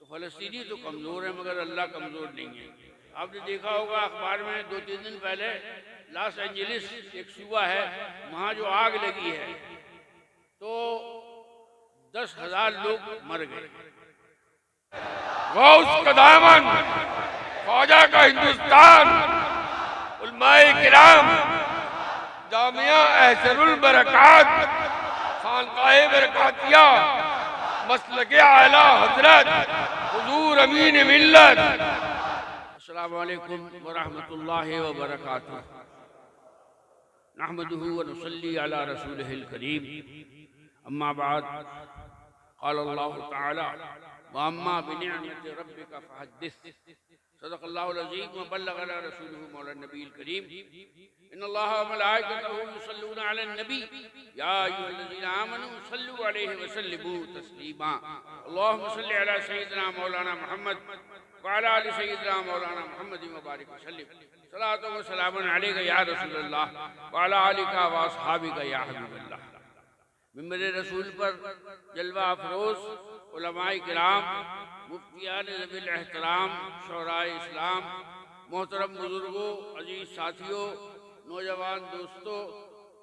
फ़लस्तीनी तो कमज़ोर है मगर अल्लाह कमज़ोर नहीं है। आपने देखा होगा अखबार में 2-3 दिन पहले लॉस एंजलिस एक सूबा है, वहाँ जो आग लगी है तो 10,000 लोग मर गए। गौस का दामन, ख्वाजा का हिंदुस्तान, उलमाए किराम, जामिया एहसनुल बरकात, खानकाए बरकातिया, मसलके आला हजरत हुजूर अमीन मिल्लत। अस्सलामु अलैकुम व रहमतुल्लाहि व बरकातुहू। नहमदुहु व नुसल्ली अला रसूलिहिल करीम। अम्मा बाद, क़ाल अल्लाहु तआला व अम्मा बिनिअमति रब्बिका फहद्दिस। सदक़ल्लाहुल अज़ीम व बल्लगना रसूलुहु मौलाना नबील करीम। इन्नल्लाह व मलाइकतहु युसल्लूना अलन नबी या अय्युहल्लज़ीना आमनू सल्लु अलैहि व सल्लिमू तस्लीमा। अल्लाहुम्मा सल्लि अला सय्यिदिना मौलाना मुहम्मद व अला आलि सय्यिदिना मौलाना मुहम्मद व बारिक वसल्लिम। सलातो व सलामुन अलैका या रसूलल्लाह व अला आलिका व अस्हाबिका या हबीबल्लाह। मिंबर रसूल पर जलवा अफरोज उलमाए किराम, मुफ्तियान ज़वील एहतराम, शोराए इस्लाम, मोहतरम बुजुर्गों, अजीज साथियों, नौजवान दोस्तों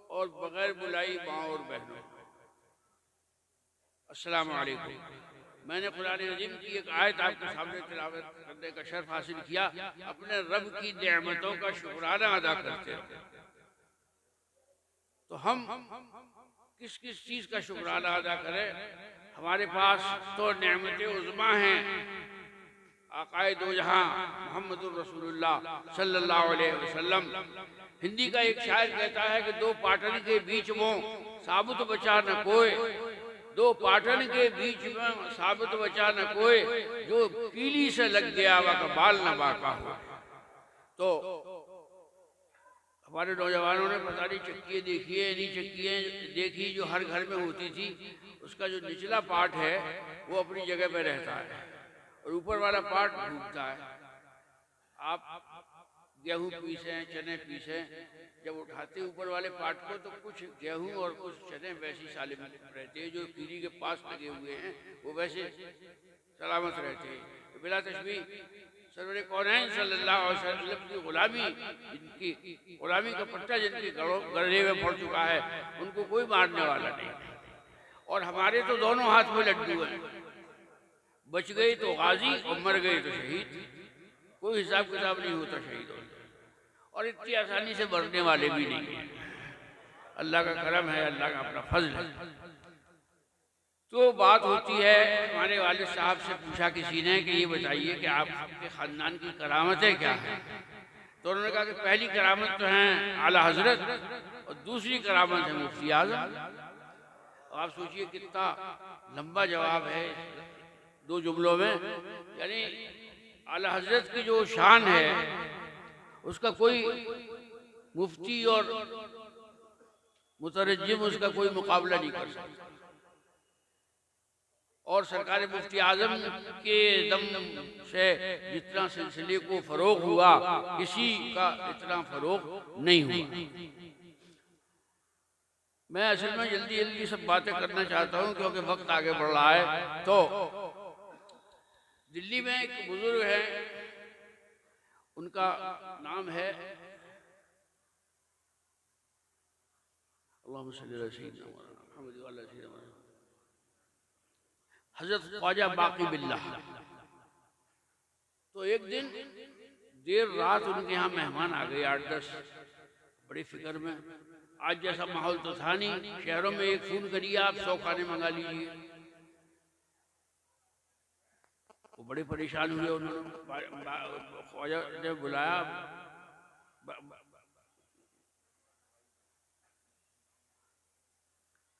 और बगैर बुलाई माँ और बहनों, अस्सलाम वालेकुम। मैंने कुरान अज़ीम की एक आयत आपके सामने तिलावत करने का शर्फ हासिल किया। अपने रब की नेमतों का शुक्राना अदा करते हैं तो हम किस किस चीज़ का शुक्राना अदा करें? हमारे पास तो नेमतें उज़्मा हैं। आक़ाए दो जहां मोहम्मदुर रसूलुल्लाह सल्लल्लाहु अलैहि वसल्लम। हिंदी का एक शायर कहता है कि दो पाटन के बीच में साबुत बचा न कोई, दो पाटन के बीच में साबुत बचा न कोई, जो कीली से लग गया वह का बाल न बाका हो। तो हमारे नौजवानों ने पता नहीं चक्की देखी है, नहीं चक्की देखी, जो हर घर में होती थी, उसका जो निचला पार्ट है वो अपनी जगह पे रहता है और ऊपर वाला पार्ट डूबता है। आप गेहूं पीसें, चने पीसें, जब उठाते ऊपर वाले पार्ट को तो कुछ गेहूं और कुछ चने वैसी सालिम रहते हैं, जो कीली के पास लगे हुए हैं वो वैसे सलामत रहते हैं। तो बिला तशबीह सरवर कौनैन सल्लल्लाहु अलैहि वसल्लम की गुलामी, जिनकी गुलामी का पट्टा जिनके गले में पड़ चुका है, उनको कोई मारने वाला नहीं। और हमारे तो दोनों हाथ में लड्डू हैं, बच गए तो गाजी और मर गए तो शहीद। कोई हिसाब किताब नहीं होता शहीद होने, और इतनी आसानी से मरने वाले भी नहीं हैं। अल्लाह का करम है, अल्लाह का अपना फजल है। तो बात होती है, हमारे वालिद साहब से पूछा किसी ने कि ये बताइए कि आपके ख़ानदान की करामतें क्या हैं? तो उन्होंने कहा कि पहली करामत तो हैं आला हजरत और दूसरी करामत है मुफ्ती आज़म। आप सोचिए कितना लंबा जवाब है दो जुमलों में। यानी आला हजरत की जो शान है उसका कोई मुफ्ती और मुतरज्जिम उसका कोई मुकाबला नहीं कर सकता। और सरकार मुफ्ती आज़म के दम से जितना सिलसिले को फ़रोग़ हुआ, किसी का इतना फ़रोग़ नहीं हुआ। मैं असल में जल्दी जल्दी सब बातें करना चाहता हूँ क्योंकि वक्त आगे बढ़ रहा है। तो दिल्ली में एक बुजुर्ग है, उनका नाम है हज़रत ख्वाजा बाकी बिल्लाह। तो एक दिन देर रात उनके यहाँ मेहमान आ गए 8-10, बड़ी फिक्र में। आज जैसा माहौल तो था नहीं, शहरों में एक फ़ोन करिए आप 100 खाने मंगा लीजिए। वो बड़े परेशान हुए। उन्होंने ख्वाजा ने बुलाया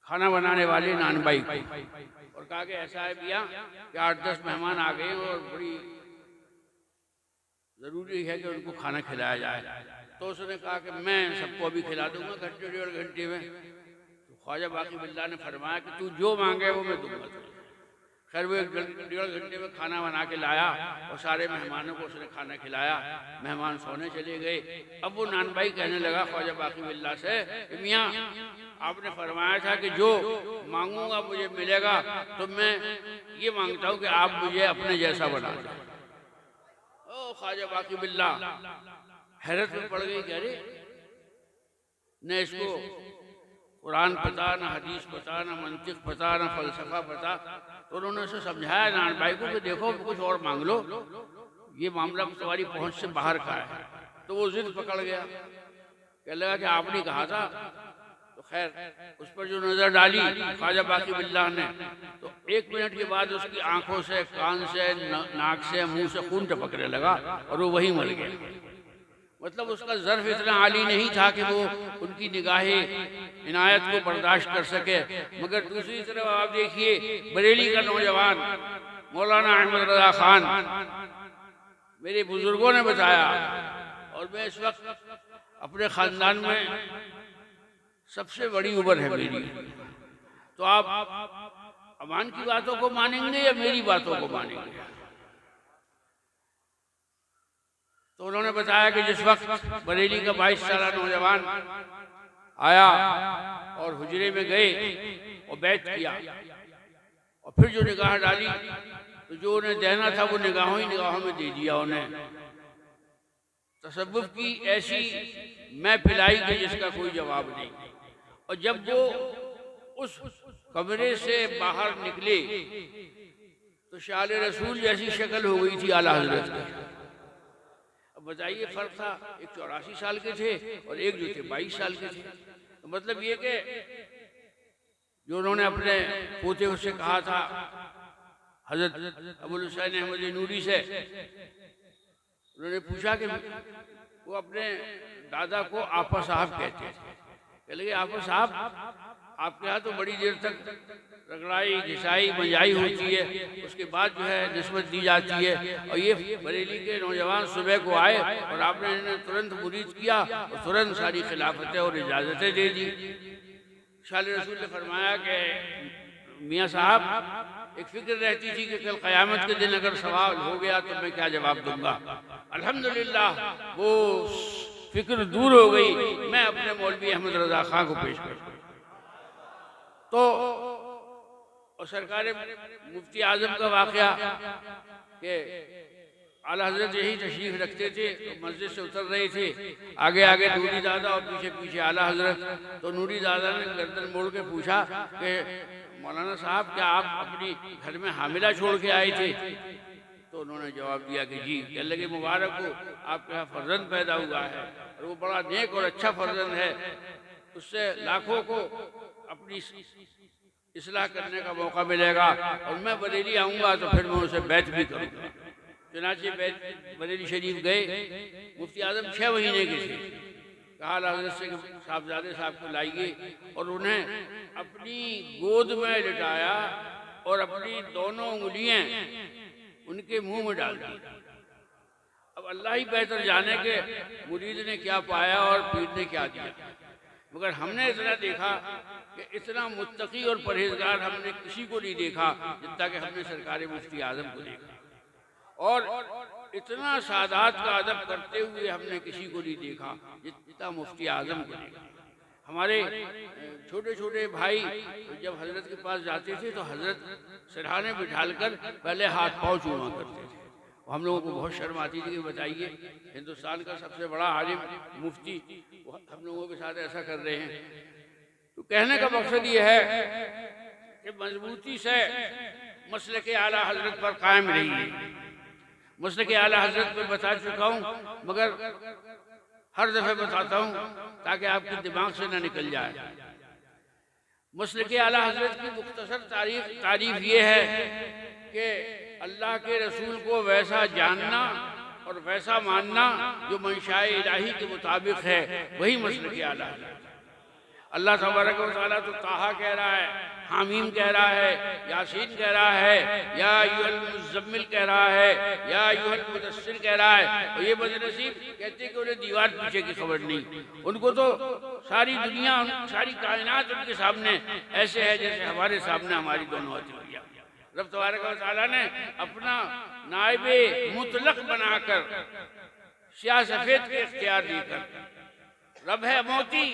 खाना बनाने वाले नानबाई को और कहा कि ऐसा है भैया कि 8-10 मेहमान आ गए और बड़ी ज़रूरी है कि उनको खाना खिलाया जाए। तो उसने कहा कि मैं सबको अभी खिला दूंगा घंटे 1.5 घंटे में। तो ख्वाजा बाकी बिल्लाह ने फरमाया कि तू जो मांगे वो मैं दूंगा तुझे। खैर वो 1-1.5 घंटे में खाना बना के लाया और सारे मेहमानों को उसने खाना खिलाया। मेहमान सोने चले गए। अब वो नान भाई कहने लगा ख्वाजा बाकी बिल्ला से, मियाँ आपने फरमाया था कि जो मांगूंगा मुझे मिलेगा, तो मैं ये मांगता हूँ कि आप मुझे अपने जैसा बना दें। ओ ख्वाजा बाकी बिल्ला हैरत में पड़ गई, कह रहे न इसको कुरान पता, न हदीस पता, न मंतिक पता, न फलसफा पता। तो उन्होंने उसे समझाया नान भाई को कि देखो कुछ और मांग लो, ये मामला तुम्हारी पहुंच से बाहर का है। तो वो जिद पकड़ गया, कहने लगा कि आपने कहा था। तो खैर उस पर जो नजर डाली ख्वाजा बाकी बिल्ला ने, तो 1 मिनट के बाद उसकी आंखों से, कान से, नाक से, मुंह से खून टपकने लगा और वो वहीं मर गया। मतलब उसका ज़र्फ इतना आली नहीं था कि वो उनकी निगाहें इनायत को बर्दाश्त कर सके। मगर दूसरी तरफ आप देखिए बरेली का नौजवान मौलाना अहमद रजा खान, मेरे बुजुर्गों ने बताया, और मैं इस वक्त अपने ख़ानदान में सबसे बड़ी उम्र है मेरी। तो आप अमान की बातों को मानेंगे या मेरी बातों को मानेंगे? तो उन्होंने बताया कि जिस वक्त बरेली का 22 साल नौजवान आया और हुजरे में गए और बैत किया और फिर जो निगाह डाली, तो जो उन्हें देना था वो निगाहों ही निगाहों में दे दिया उन्हें। तसव्वुफ की ऐसी मैं पिलाई कि जिसका कोई जवाब नहीं। और जब वो उस कमरे से बाहर निकले तो शाल रसूल जैसी शक्ल हो गई थी आला हजरत की। अब बताइए फर्क था, एक 84 साल के थे और एक जो थे 22 साल के थे। तो मतलब ये कि जो उन्होंने अपने पोते से कहा था हजरत अबुल हुसैन अहमद नूरी से, उन्होंने पूछा कि वो अपने दादा को आपा साहब कहते थे। कह लगे आपा साहब, आपके यहाँ तो बड़ी देर तक रगड़ाई घिसाई मंजाई होती है, उसके बाद जो है निस्बत दी जाती है। और ये बरेली के नौजवान सुबह को आए और आपने इन्हें तुरंत मुरीद किया और तुरंत सारी खिलाफतें और इजाज़तें दे दी। शाल रसूल ने फरमाया कि मियाँ साहब, एक फिक्र रहती थी कि कल क़यामत के दिन अगर सवाल हो गया तो मैं क्या जवाब दूंगा। अल्हम्दुलिल्लाह वो फिक्र दूर हो गई। मैं अपने मौलवी अहमद रजा खां को पेश कर तो और सरकार मुफ्ती आजम का वाक़या कि आला हजरत यही तशरीफ़ रखते थे, तो मस्जिद से उतर रहे थे, आगे आगे नूरी दादा और पीछे पीछे आला हजरत। तो नूरी दादा ने गर्दन मोड़ के पूछा कि मौलाना साहब, क्या आप अपनी घर में हामिला छोड़ के आए थे? तो उन्होंने जवाब दिया कि जी। कहने लगे मुबारक हो, आपके यहाँ फर्जंद पैदा हुआ है और वो बड़ा नेक और अच्छा फर्जंद है, उससे लाखों को अपनी इस्लाह करने का मौका मिलेगा। और मैं बरेली आऊँगा तो फिर मैं उसे बैत भी करूँगा। चुनाचे बरेली शरीफ गए, मुफ्ती आजम 6 महीने के थे। कहा हजरत से साहबजादे साहब को लाइए और उन्हें अपनी गोद में लिटाया और अपनी दोनों उंगलियां उनके मुंह में डाल दी। अब अल्लाह ही बेहतर जाने के मुरीद ने क्या पाया और पीर ने क्या दिया। मगर हमने इतना देखा कि इतना मुत्तकी और परहेजगार हमने किसी को नहीं देखा जितना कि हमने सरकार मुफ्ती आजम को देखा। और इतना सादात का अदब करते हुए हमने किसी को नहीं देखा जितना मुफ्ती आजम को देखा। हमारे छोटे छोटे भाई जब हजरत के पास जाते थे तो हजरत सिरहाने बिठालकर पहले हाथ पाँव चूमा करते थे। हम लोगों को बहुत शर्म आती थी कि बताइए हिंदुस्तान का सबसे बड़ा आलिम मुफ्ती हम लोगों के साथ ऐसा कर रहे हैं। तो कहने का मकसद ये है कि मजबूती से मसलक आला हजरत पर कायम रहिए। मसलक आला हजरत पर बता चुका हूँ, मगर हर दफ़े बताता हूँ ताकि आपके दिमाग से ना निकल जाए। मसलक आला हजरत की मुख्तसर तारीफ ये है कि अल्लाह के रसूल को वैसा जानना और वैसा मानना जो मंशाए इलाही के मुताबिक है, वही मसलक आला हजरत। अल्लाह तबारक व तआला तो ताहा कह रहा है, हामीम कह रहा है, यासीन कह रहा है, या अय्युहल मुज़म्मिल कह रहा है, या अय्युहल मुदस्सिर कह रहा है। और ये बदनसीब कहते हैं कि उन्हें दीवार पीछे की खबर नहीं। उनको तो सारी दुनिया, सारी कायनात उनके सामने ऐसे है जैसे हमारे सामने हमारी दोनों हथेलियाँ। रब तबारक व तआला ने अपना नाइबे मुतलक बनाकर स्याह सफेद के इख्तियार देकर, रब है मोती,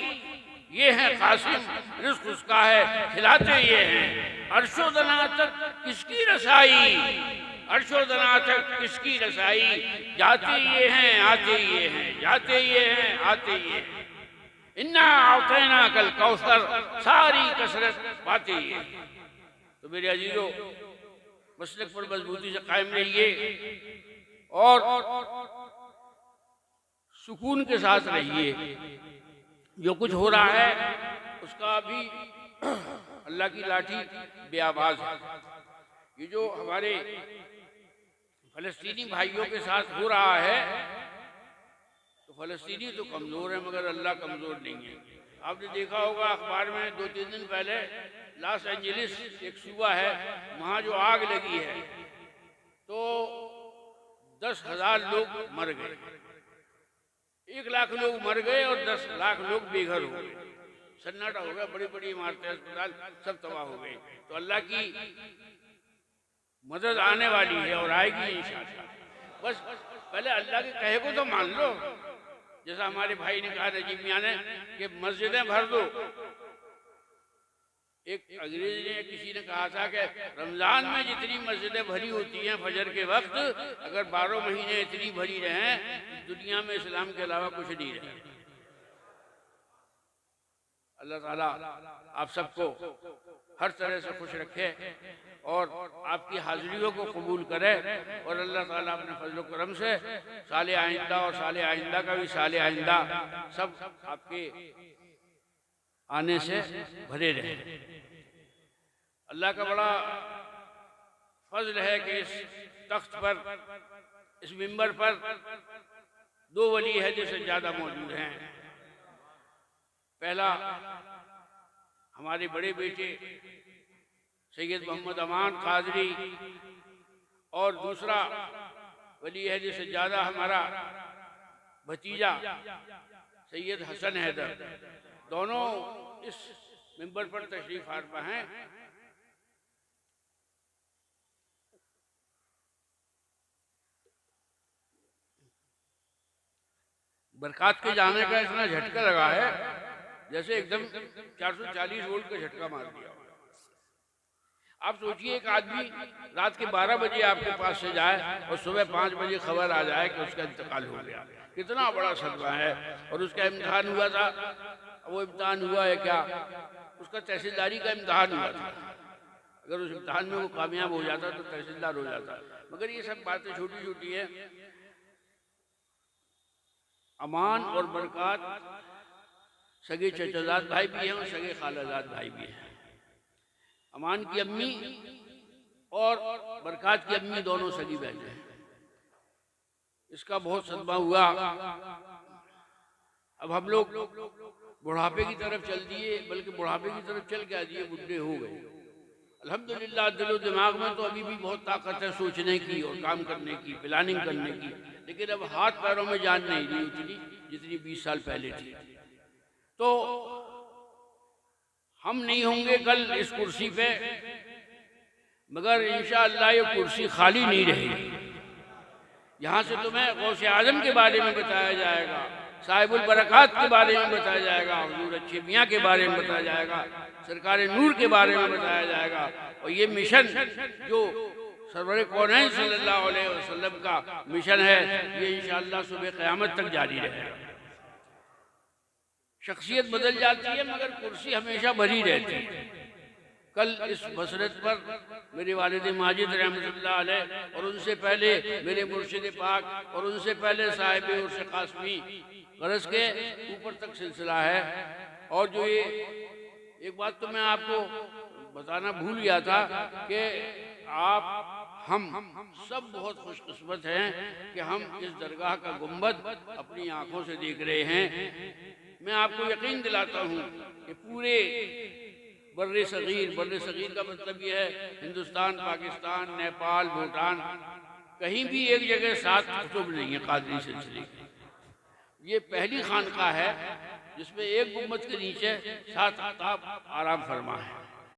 ये है कासिम, रिज़्क़ उसका है, खिलाते ये हैं। अर्शो दना तक किसकी रसाई, अर्शो दना तक किसकी रसाई, जाते ये हैं आते ये हैं, जाते ये हैं आते ये हैं। इन्ना आतैना कल कौसर, सारी कसरत पाते ये। तो मेरे अजीजों, मसलक पर मजबूती से कायम रहिए और सुकून के साथ रहिए। जो कुछ हो रहा है उसका भी अल्लाह की लाठी बेआवाज है। ये जो हमारे फलस्तीनी भाइयों के साथ हो रहा है, तो फलस्तीनी तो कमज़ोर है मगर अल्लाह कमज़ोर नहीं है। आपने देखा होगा अखबार में 2-3 दिन पहले लॉस एंजलिस एक सूबा है, वहाँ जो आग लगी है तो 10,000 लोग मर गए, 1 लाख लोग मर गए और 10 लाख लोग बेघर हो गए, सन्नाटा हो गया, बड़ी बड़ी इमारतें, अस्पताल सब तबाह हो गए। तो अल्लाह की मदद आने वाली है और आएगी इंशाअल्लाह। बस पहले अल्लाह के कहे को तो मान लो। जैसा हमारे भाई ने कहा, नजीब मियां ने, कि मस्जिदें भर दो। एक अंग्रेज ने, किसी ने कहा था कि रमजान में जितनी मस्जिदें भरी होती हैं फजर के वक्त, अगर 12 महीने इतनी भरी रहें, दुनिया में इस्लाम के अलावा कुछ नहीं रहे। अल्लाह ताला आप सबको हर तरह से खुश रखे और आपकी हाजिरियों को कबूल करे, और अल्लाह ताला अपने फजल करम से साले आइंदा और साले आइंदा का भी साले आइंदा सब आपके आने से भरे रहे। अल्लाह का बड़ा फजल है कि इस तख्त पर, इस मिंबर पर 2 वली है जिससे ज़्यादा मौजूद हैं। पहला हमारे बड़े बेटे सैयद मोहम्मद अमान कादरी, और दूसरा वली है जिससे ज़्यादा हमारा भतीजा सैयद हसन हैदर। दोनों इस मिंबर पर तशरीफ फारमा हैं। बरक़ात के जाने का इतना झटका लगा है जैसे एकदम 440 वोल्ट का झटका मार दिया। आप सोचिए, एक आदमी रात के 12 बजे आपके पास से जाए और सुबह 5 बजे खबर आ जाए कि उसका इंतकाल हो गया, कितना बड़ा सदमा है। और उसका इम्तिहान हुआ था, वो इम्तिहान हुआ है क्या, उसका तहसीलदारी का इम्तिहान हुआ था। अगर उस इम्तिहान में वो कामयाब हो जाता तो तहसीलदार हो जाता। मगर ये सब बातें छोटी छोटी हैं। अमान और बरक़ात सगे चचाजाद भाई भी हैं और सगे खालाजाद भाई भी हैं। अमान की अम्मी और बरक़ात की अम्मी दोनों सगी बहनें हैं। इसका बहुत सदमा हुआ। अब हम लोग बुढ़ापे की तरफ चल दिए, बल्कि बुढ़ापे की तरफ चल क्या दिए, बुढ़े हो गए। अल्हम्दुलिल्लाह दिलो दिमाग में तो अभी भी बहुत ताकत है सोचने की और काम करने की, प्लानिंग करने की, लेकिन अब हाथ पैरों में जान नहीं रही उतनी जितनी 20 साल पहले थी। तो हम नहीं होंगे कल इस कुर्सी पे, मगर इंशाअल्लाह ये कुर्सी खाली नहीं रहेगी। यहाँ से तुम्हें गौसे आज़म के बारे में बताया जाएगा, साहिबुल बरक़ात के बारे में बताया जाएगा, हुजूर अच्छे मियाँ के बारे में बताया जाएगा, सरकार नूर के बारे में बताया जाएगा। और ये मिशन जो सरवर कौनैन सल्लल्लाहु अलैहि वसल्लम का मिशन है, ये इंशाअल्लाह सुबह क़यामत तक जारी रहेगा। शख्सियत बदल जाती है मगर कुर्सी हमेशा भरी रहती है। कल इस मसरत पर मेरे वालिद माजिद रहमतुल्लाह अलैह और उनसे पहले मेरे मुर्शिद पाक और उनसे पहले साहिब उर्स कासमी गरज के ऊपर तक सिलसिला है। और जो ये एक बात तो मैं आपको बताना भूल गया था कि हम सब बहुत खुशकिस्मत हैं कि हम इस दरगाह का गुंबद अपनी आंखों से देख रहे हैं। मैं आपको यकीन दिलाता हूँ कि पूरे बर्रे सगीर का मतलब ये है हिंदुस्तान, पाकिस्तान, नेपाल, भूटान, कहीं भी एक जगह 7 कुतुब नहीं है कादरी सिलसिले की। ये पहली खानका है जिसमें एक गुंबद के नीचे 7 अख्ताब आराम फरमा है।